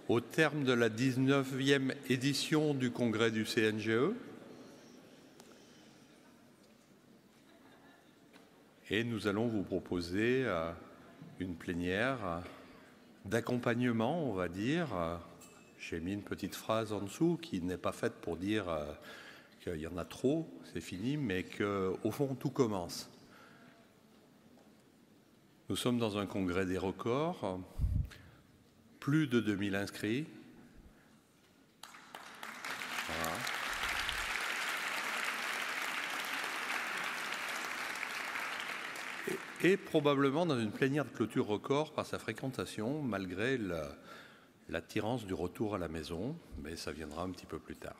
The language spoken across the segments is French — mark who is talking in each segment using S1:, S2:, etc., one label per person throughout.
S1: au terme de la 19e édition du congrès du CNGE. Et nous allons vous proposer une plénière d'accompagnement, on va dire. J'ai mis une petite phrase en dessous qui n'est pas faite pour dire qu'il y en a trop, c'est fini, mais qu'au fond, tout commence. Nous sommes dans un congrès des records, plus de 2000 inscrits. Voilà. Et probablement dans une plénière de clôture record par sa fréquentation, malgré l'attirance du retour à la maison, mais ça viendra un petit peu plus tard.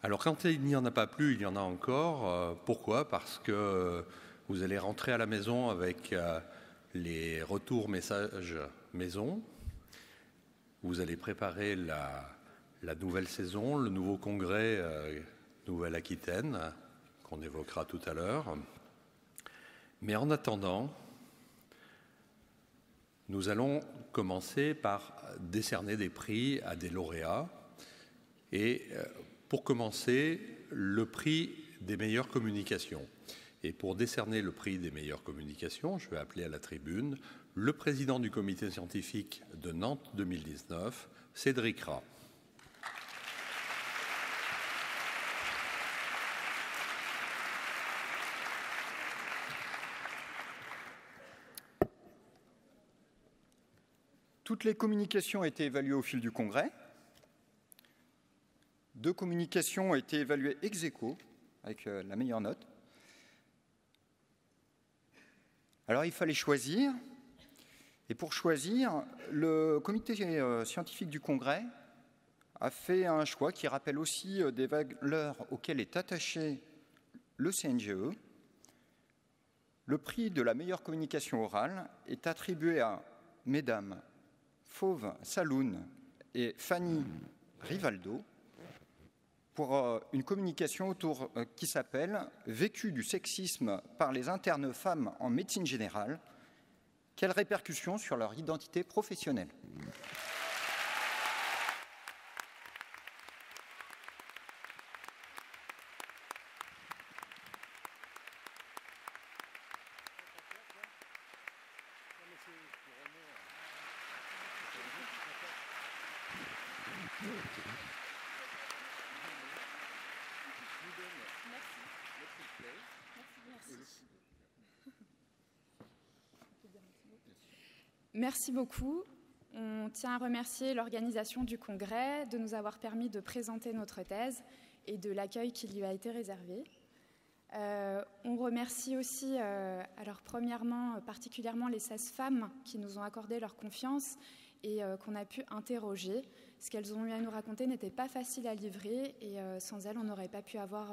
S1: Alors quand il n'y en a pas plus, il y en a encore. Pourquoi ? Parce que vous allez rentrer à la maison avec les retours messages maison. Vous allez préparer la nouvelle saison, le nouveau congrès Nouvelle-Aquitaine, qu'on évoquera tout à l'heure. Mais en attendant, nous allons commencer par décerner des prix à des lauréats. Et pour commencer, le prix des meilleures communications. Et pour décerner le prix des meilleures communications, je vais appeler à la tribune le président du comité scientifique de Nantes 2019, Cédric Rat.
S2: Toutes les communications ont été évaluées au fil du congrès. 2 communications ont été évaluées ex aequo, avec la meilleure note. Alors il fallait choisir, et pour choisir, le comité scientifique du congrès a fait un choix qui rappelle aussi des valeurs auxquelles est attaché le CNGE. Le prix de la meilleure communication orale est attribué à mesdames Fauve Saloun et Fanny Rivaldo pour une communication qui s'appelle « Vécu du sexisme par les internes femmes en médecine générale, quelles répercussions sur leur identité professionnelle ?»
S3: Merci beaucoup. On tient à remercier l'organisation du congrès de nous avoir permis de présenter notre thèse et de l'accueil qui lui a été réservé. On remercie aussi, alors premièrement, particulièrement les 16 femmes qui nous ont accordé leur confiance et qu'on a pu interroger. Ce qu'elles ont eu à nous raconter n'était pas facile à livrer et sans elles, on n'aurait pas pu avoir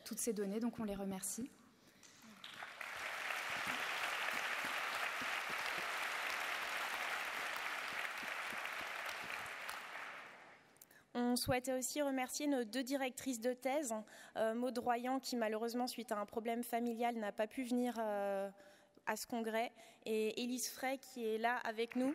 S3: toutes ces données, donc on les remercie.
S4: On souhaitait aussi remercier nos 2 directrices de thèse, Maud Royan, qui malheureusement, suite à un problème familial, n'a pas pu venir à ce congrès, et Élise Frey, qui est là avec nous.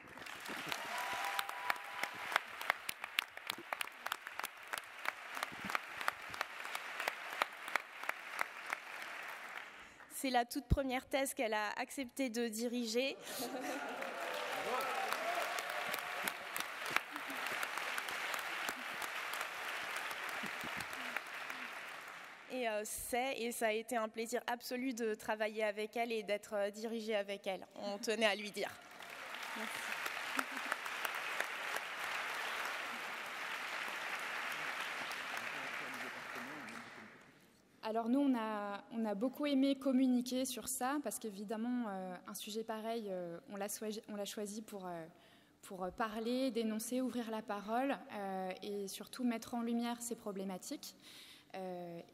S4: C'est la toute première thèse qu'elle a accepté de diriger. Et ça a été un plaisir absolu de travailler avec elle et d'être dirigée avec elle. On tenait à lui dire. Merci.
S3: Alors nous, on a beaucoup aimé communiquer sur ça parce qu'évidemment, un sujet pareil, on l'a choisi pour parler, dénoncer, ouvrir la parole et surtout mettre en lumière ces problématiques.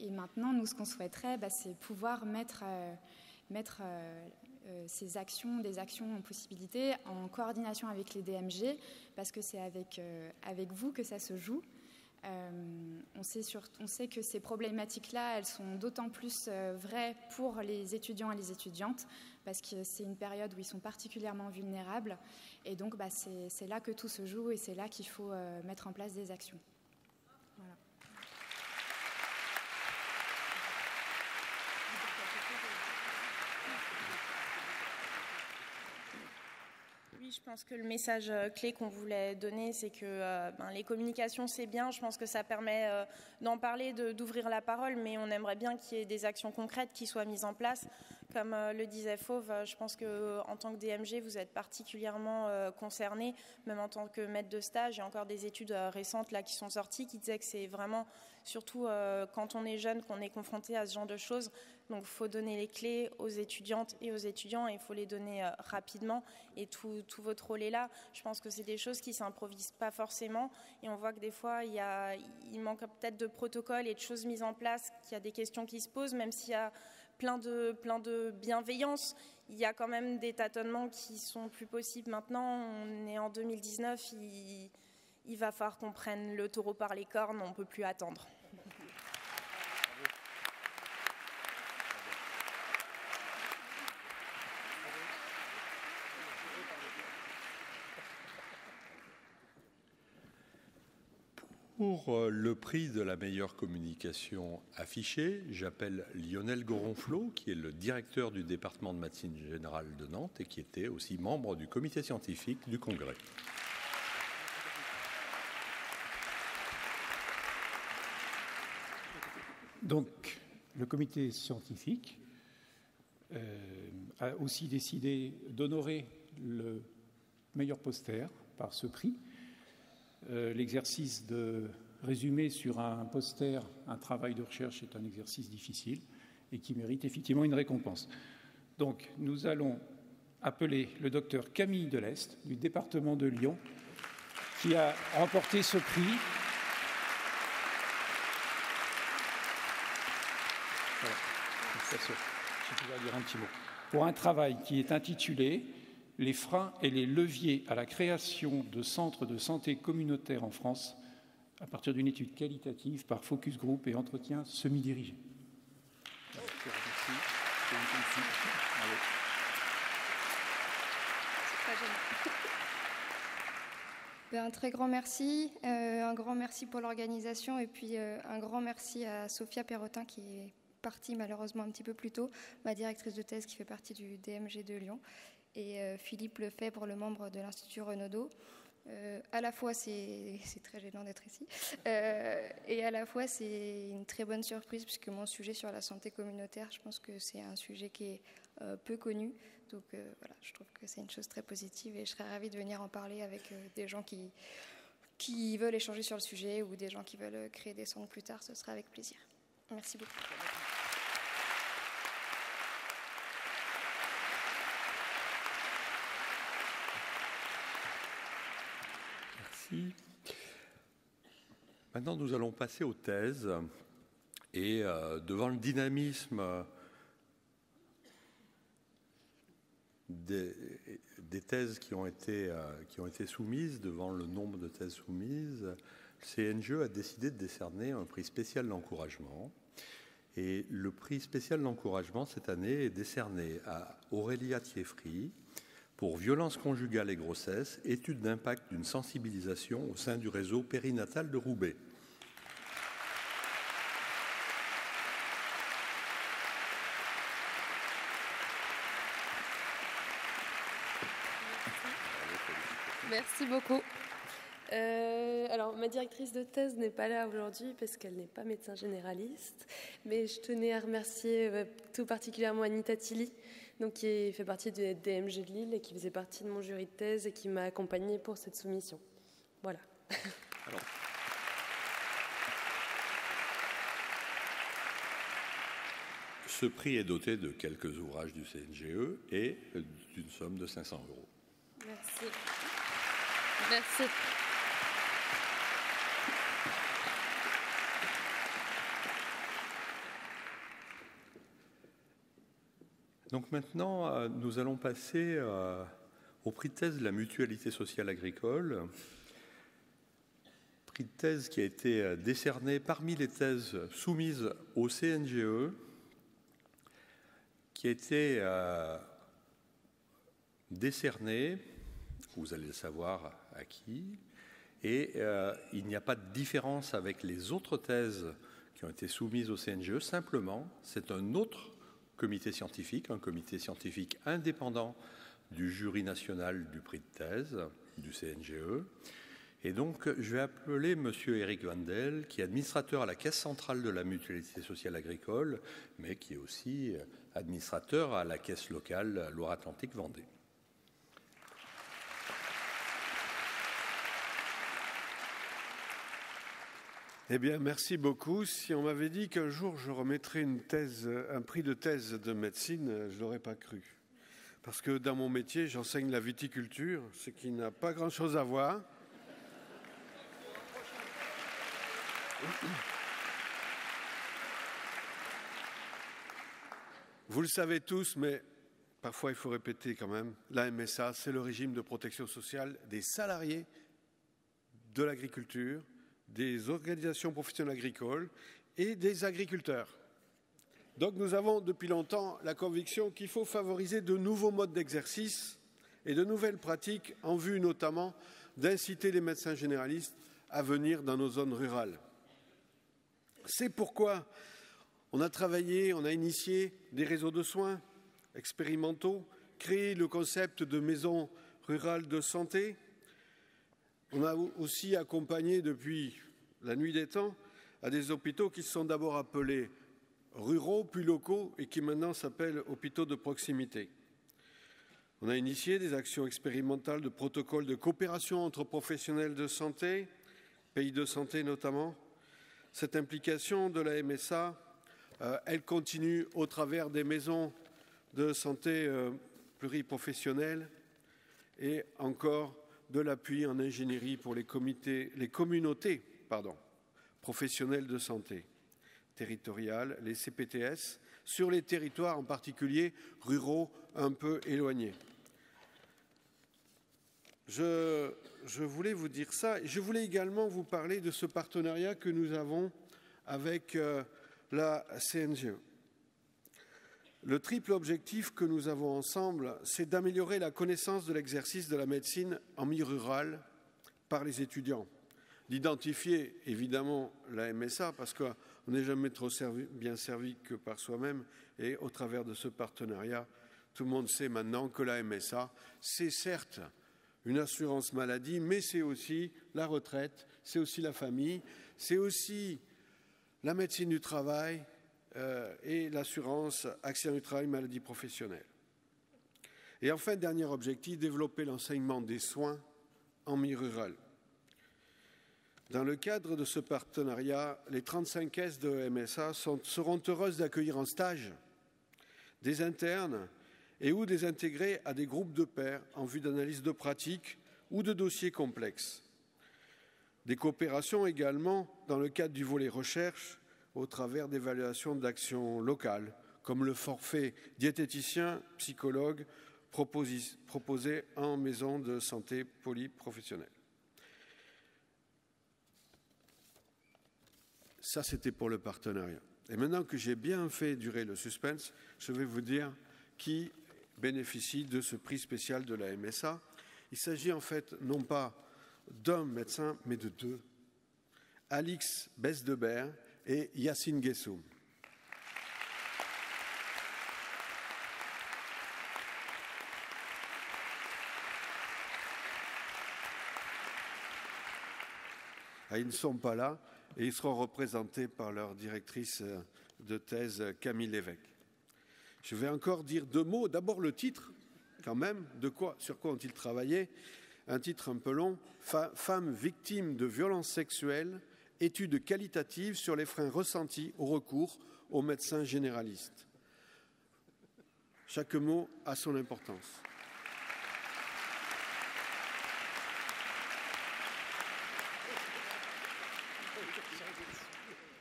S3: Et maintenant, nous, ce qu'on souhaiterait, c'est pouvoir mettre ces actions, des actions en possibilité, en coordination avec les DMG, parce que c'est avec vous que ça se joue. On sait que ces problématiques-là, elles sont d'autant plus vraies pour les étudiants et les étudiantes, parce que c'est une période où ils sont particulièrement vulnérables. Et donc, c'est là que tout se joue et c'est là qu'il faut mettre en place des actions. Voilà.
S4: Oui, je pense que le message clé qu'on voulait donner, c'est que les communications, c'est bien. Je pense que ça permet d'en parler, d'ouvrir la parole, mais on aimerait bien qu'il y ait des actions concrètes qui soient mises en place. Comme le disait Fauve, je pense qu'en tant que DMG, vous êtes particulièrement concernés, même en tant que maître de stage. Il y a encore des études récentes là, qui sont sorties qui disaient que c'est vraiment, surtout quand on est jeune, qu'on est confronté à ce genre de choses. Donc, il faut donner les clés aux étudiantes et aux étudiants et il faut les donner rapidement. Et tout votre rôle est là. Je pense que c'est des choses qui ne s'improvisent pas forcément. Et on voit que des fois, il manque peut-être de protocoles et de choses mises en place, qu'il y a des questions qui se posent, même s'il y a plein de bienveillance. Il y a quand même des tâtonnements qui sont plus possibles maintenant. On est en 2019. Il va falloir qu'on prenne le taureau par les cornes. On ne peut plus attendre.
S1: Pour le prix de la meilleure communication affichée, j'appelle Lionel Goronflot, qui est le directeur du département de médecine générale de Nantes et qui était aussi membre du comité scientifique du Congrès.
S5: Donc, le comité scientifique a aussi décidé d'honorer le meilleur poster par ce prix. L'exercice de résumer sur un poster un travail de recherche est un exercice difficile et qui mérite effectivement une récompense. Donc, nous allons appeler le docteur Camille Deleste du département de Lyon qui a remporté ce prix. Voilà. Je vais dire un petit mot. Pour un travail qui est intitulé « Les freins et les leviers à la création de centres de santé communautaires en France » à partir d'une étude qualitative par focus group et entretien semi-dirigé.
S6: Un très grand merci, un grand merci pour l'organisation et puis un grand merci à Sophia Perrotin qui est partie malheureusement un petit peu plus tôt, ma directrice de thèse qui fait partie du DMG de Lyon, et Philippe Lefebvre, le membre de l'Institut Renaudot. À la fois, c'est très gênant d'être ici, et à la fois, c'est une très bonne surprise puisque mon sujet sur la santé communautaire, je pense que c'est un sujet qui est peu connu. Donc voilà, je trouve que c'est une chose très positive et je serais ravie de venir en parler avec des gens qui veulent échanger sur le sujet ou des gens qui veulent créer des centres plus tard. Ce sera avec plaisir. Merci beaucoup.
S1: Merci. Maintenant, nous allons passer aux thèses. Et devant le dynamisme des thèses qui ont été soumises, devant le nombre de thèses soumises, le CNGE a décidé de décerner un prix spécial d'encouragement. Et le prix spécial d'encouragement cette année est décerné à Aurélia Thieffry pour violences conjugales et grossesse, étude d'impact d'une sensibilisation au sein du réseau périnatal de Roubaix.
S7: Merci beaucoup. Alors, ma directrice de thèse n'est pas là aujourd'hui parce qu'elle n'est pas médecin généraliste, mais je tenais à remercier tout particulièrement Anita Tilly, donc, qui fait partie du DMG de Lille et qui faisait partie de mon jury de thèse et qui m'a accompagnée pour cette soumission. Voilà.
S1: Alors, ce prix est doté de quelques ouvrages du CNGE et d'une somme de 500 €.
S7: Merci. Merci.
S1: Donc maintenant, nous allons passer au prix de thèse de la Mutualité sociale agricole. prix de thèse qui a été décerné parmi les thèses soumises au CNGE, qui a été décerné, vous allez le savoir à qui, et il n'y a pas de différence avec les autres thèses qui ont été soumises au CNGE, simplement c'est un autre comité scientifique, un comité scientifique indépendant du jury national du prix de thèse du CNGE. Et donc, je vais appeler M. Éric Vandel, qui est administrateur à la Caisse centrale de la Mutualité sociale agricole, mais qui est aussi administrateur à la Caisse locale Loire-Atlantique Vendée.
S8: Eh bien, merci beaucoup. Si on m'avait dit qu'un jour je remettrais un prix de thèse de médecine, je ne l'aurais pas cru. Parce que dans mon métier, j'enseigne la viticulture, ce qui n'a pas grand-chose à voir. Vous le savez tous, mais parfois il faut répéter quand même, la MSA, c'est le régime de protection sociale des salariés de l'agriculture, des organisations professionnelles agricoles et des agriculteurs. Donc nous avons depuis longtemps la conviction qu'il faut favoriser de nouveaux modes d'exercice et de nouvelles pratiques en vue notamment d'inciter les médecins généralistes à venir dans nos zones rurales. C'est pourquoi on a initié des réseaux de soins expérimentaux, créé le concept de maisons rurales de santé. On a aussi accompagné depuis la nuit des temps à des hôpitaux qui se sont d'abord appelés ruraux, puis locaux, et qui maintenant s'appellent hôpitaux de proximité. On a initié des actions expérimentales de protocoles de coopération entre professionnels de santé, pays de santé notamment. Cette implication de la MSA, elle continue au travers des maisons de santé pluriprofessionnelles et encore de l'appui en ingénierie pour les communautés professionnelles de santé territoriales, les CPTS, sur les territoires en particulier ruraux un peu éloignés. Je voulais vous dire ça. Je voulais également vous parler de ce partenariat que nous avons avec la CNGE. Le triple objectif que nous avons ensemble, c'est d'améliorer la connaissance de l'exercice de la médecine en milieu rural par les étudiants, d'identifier évidemment la MSA, parce qu'on n'est jamais trop bien servi que par soi-même, et au travers de ce partenariat, tout le monde sait maintenant que la MSA, c'est certes une assurance maladie, mais c'est aussi la retraite, c'est aussi la famille, c'est aussi la médecine du travail et l'assurance accident du travail, maladie professionnelle. Et enfin, dernier objectif, développer l'enseignement des soins en milieu rural. Dans le cadre de ce partenariat, les 35 caisses de MSA seront heureuses d'accueillir en stage des internes et ou des intégrés à des groupes de pairs en vue d'analyse de pratiques ou de dossiers complexes. Des coopérations également dans le cadre du volet recherche au travers d'évaluations d'actions locales, comme le forfait diététicien, psychologue proposé en maison de santé polyprofessionnelle. Ça, c'était pour le partenariat. Et maintenant que j'ai bien fait durer le suspense, je vais vous dire qui bénéficie de ce prix spécial de la MSA. Il s'agit en fait non pas d'un médecin, mais de deux. Alix Besdebert et Yacine Guessoum. Ils ne sont pas là et ils seront représentés par leur directrice de thèse, Camille Lévesque. Je vais encore dire deux mots. D'abord le titre, quand même, sur quoi ont-ils travaillé? Un titre un peu long, Femmes victimes de violences sexuelles, études qualitatives sur les freins ressentis au recours aux médecins généralistes. Chaque mot a son importance.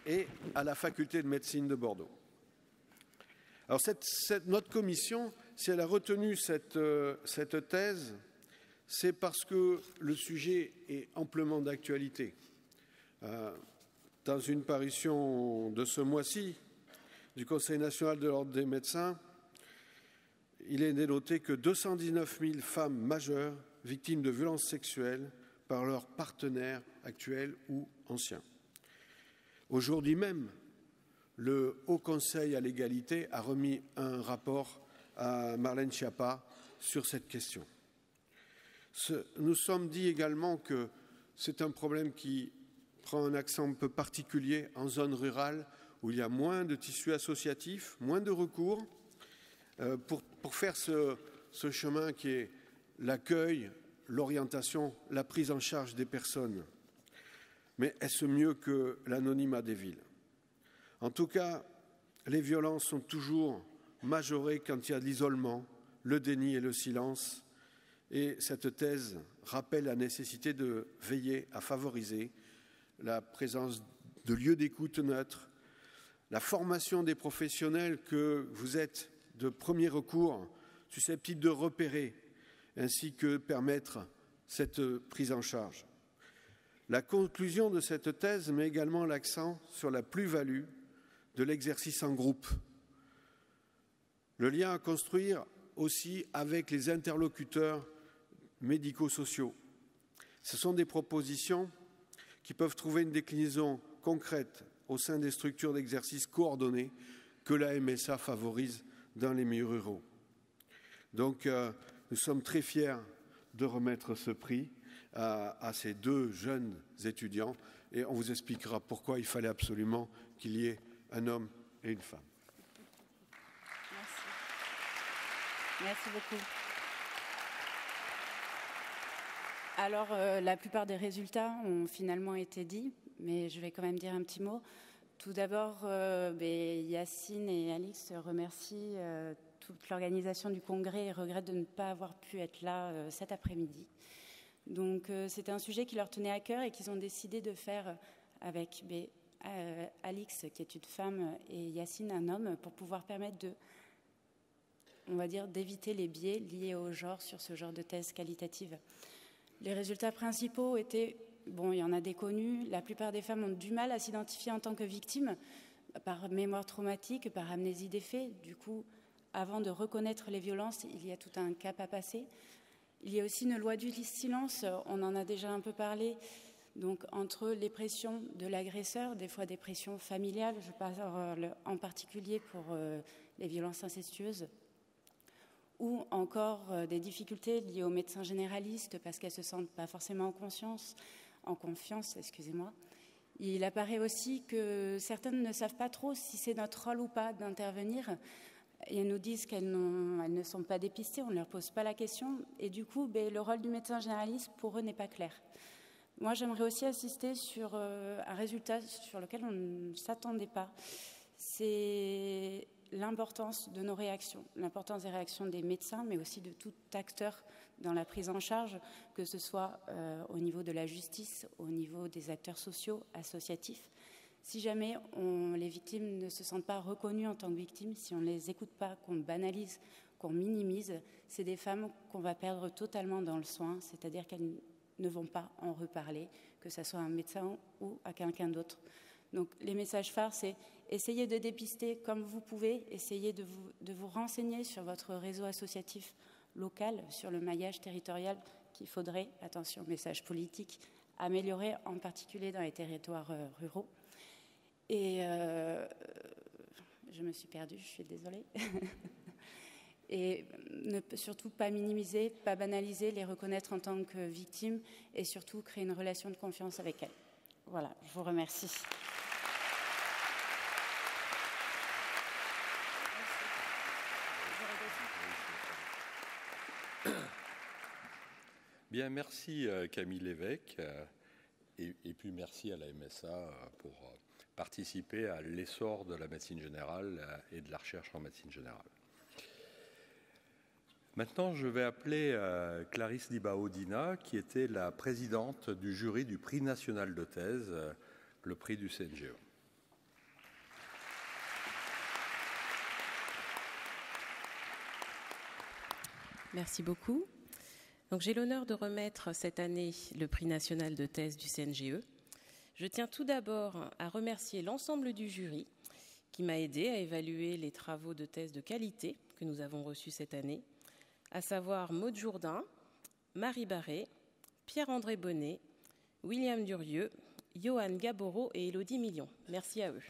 S8: Et à la faculté de médecine de Bordeaux. Alors notre commission, si elle a retenu cette thèse, c'est parce que le sujet est amplement d'actualité. Dans une parution de ce mois-ci du Conseil national de l'ordre des médecins, il est dénoté que 219 000 femmes majeures victimes de violences sexuelles par leurs partenaires actuels ou anciens. Aujourd'hui même, le Haut Conseil à l'égalité a remis un rapport à Marlène Schiappa sur cette question. Nous sommes dit également que c'est un problème qui prend un accent un peu particulier en zone rurale où il y a moins de tissus associatifs, moins de recours pour faire ce chemin qui est l'accueil, l'orientation, la prise en charge des personnes. Mais est-ce mieux que l'anonymat des villes? En tout cas, les violences sont toujours majorées quand il y a de l'isolement, le déni et le silence. Et cette thèse rappelle la nécessité de veiller à favoriser la présence de lieux d'écoute neutres, la formation des professionnels que vous êtes de premier recours susceptibles de repérer, ainsi que permettre cette prise en charge. La conclusion de cette thèse met également l'accent sur la plus-value de l'exercice en groupe. Le lien à construire aussi avec les interlocuteurs médico-sociaux. Ce sont des propositions qui peuvent trouver une déclinaison concrète au sein des structures d'exercice coordonnées que la MSA favorise dans les milieux ruraux. Donc, nous sommes très fiers de remettre ce prix à ces deux jeunes étudiants et on vous expliquera pourquoi il fallait absolument qu'il y ait un homme et une femme.
S9: Merci. Merci beaucoup. Alors, la plupart des résultats ont finalement été dits, mais je vais quand même dire un petit mot. Tout d'abord, Yacine et Alix remercient toute l'organisation du congrès et regrettent de ne pas avoir pu être là cet après-midi. Donc, c'était un sujet qui leur tenait à cœur et qu'ils ont décidé de faire avec Alix, qui est une femme, et Yacine, un homme, pour pouvoir permettre d'éviter les biais liés au genre sur ce genre de thèse qualitative. Les résultats principaux étaient, il y en a des connus, la plupart des femmes ont du mal à s'identifier en tant que victimes, par mémoire traumatique, par amnésie des faits. Du coup, avant de reconnaître les violences, il y a tout un cap à passer. Il y a aussi une loi du silence, on en a déjà un peu parlé, donc entre les pressions de l'agresseur, des fois des pressions familiales, je parle en particulier pour les violences incestueuses, ou encore des difficultés liées aux médecins généralistes parce qu'elles ne se sentent pas forcément en confiance. Il apparaît aussi que certaines ne savent pas trop si c'est notre rôle ou pas d'intervenir. Et elles nous disent qu'elles ne sont pas dépistées, on ne leur pose pas la question. Et du coup, le rôle du médecin généraliste, pour eux, n'est pas clair. Moi, j'aimerais aussi insister sur un résultat sur lequel on ne s'attendait pas. C'est l'importance de nos réactions, l'importance des réactions des médecins, mais aussi de tout acteur dans la prise en charge, que ce soit au niveau de la justice, au niveau des acteurs sociaux, associatifs. Si jamais les victimes ne se sentent pas reconnues en tant que victimes, si on ne les écoute pas, qu'on banalise, qu'on minimise, c'est des femmes qu'on va perdre totalement dans le soin, c'est-à-dire qu'elles ne vont pas en reparler, que ce soit à un médecin ou à quelqu'un d'autre. Donc les messages phares, c'est essayez de dépister comme vous pouvez, essayez de vous renseigner sur votre réseau associatif local, sur le maillage territorial qu'il faudrait, attention, message politique, améliorer, en particulier dans les territoires ruraux. Et je me suis perdue, je suis désolée. Et ne surtout pas minimiser, pas banaliser, les reconnaître en tant que victimes et surtout créer une relation de confiance avec elles. Voilà, je vous remercie.
S1: Bien, merci Camille Lévesque et puis merci à la MSA pour participer à l'essor de la médecine générale et de la recherche en médecine générale. Maintenant, je vais appeler Clarisse Libao-Dina, qui était la présidente du jury du prix national de thèse, le prix du CNGE.
S10: Merci beaucoup. Donc, j'ai l'honneur de remettre cette année le prix national de thèse du CNGE. Je tiens tout d'abord à remercier l'ensemble du jury qui m'a aidé à évaluer les travaux de thèse de qualité que nous avons reçus cette année, à savoir Maude Jourdain, Marie Barré, Pierre-André Bonnet, William Durieux, Johan Gaboreau et Élodie Million. Merci à eux.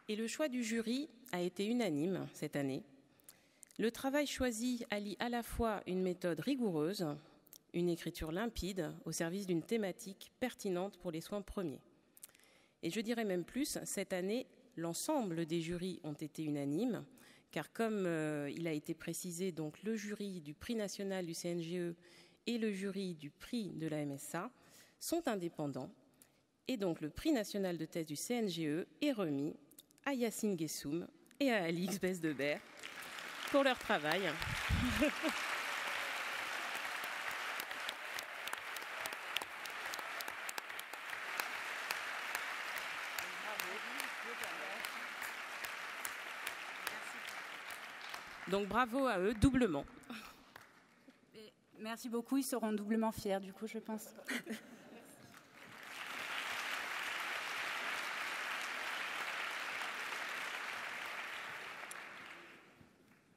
S10: Et le choix du jury a été unanime cette année. Le travail choisi allie à la fois une méthode rigoureuse, une écriture limpide au service d'une thématique pertinente pour les soins premiers. Et je dirais même plus, cette année, l'ensemble des jurys ont été unanimes, car comme il a été précisé, donc le jury du prix national du CNGE et le jury du prix de la MSA sont indépendants. Et donc le prix national de thèse du CNGE est remis à Yacine Guessoum et à Alix Besdebert pour leur travail. Donc bravo à eux, doublement.
S9: Et merci beaucoup, ils seront doublement fiers, du coup, je pense.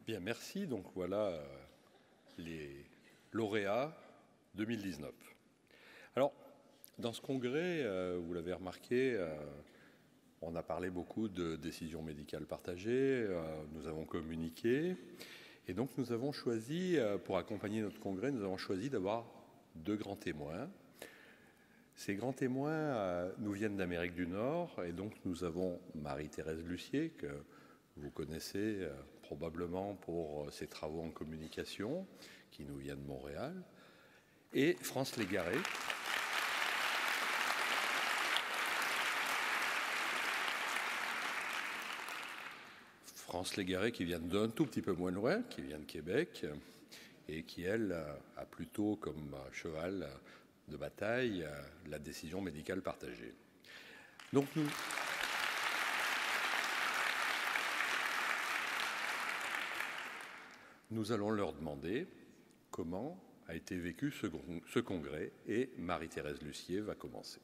S1: Bien, merci. Donc voilà les lauréats 2019. Alors, dans ce congrès, vous l'avez remarqué, on a parlé beaucoup de décisions médicales partagées, nous avons communiqué, et donc nous avons choisi, pour accompagner notre congrès, nous avons choisi d'avoir 2 grands témoins. Ces grands témoins nous viennent d'Amérique du Nord, et donc nous avons Marie-Thérèse Lussier, que vous connaissez probablement pour ses travaux en communication, qui nous vient de Montréal, et France Légaré. France Légaré qui vient d'un tout petit peu moins loin, qui vient de Québec, et qui, elle, a plutôt comme cheval de bataille la décision médicale partagée. Donc nous allons leur demander comment a été vécu ce congrès, et Marie-Thérèse Lussier va commencer.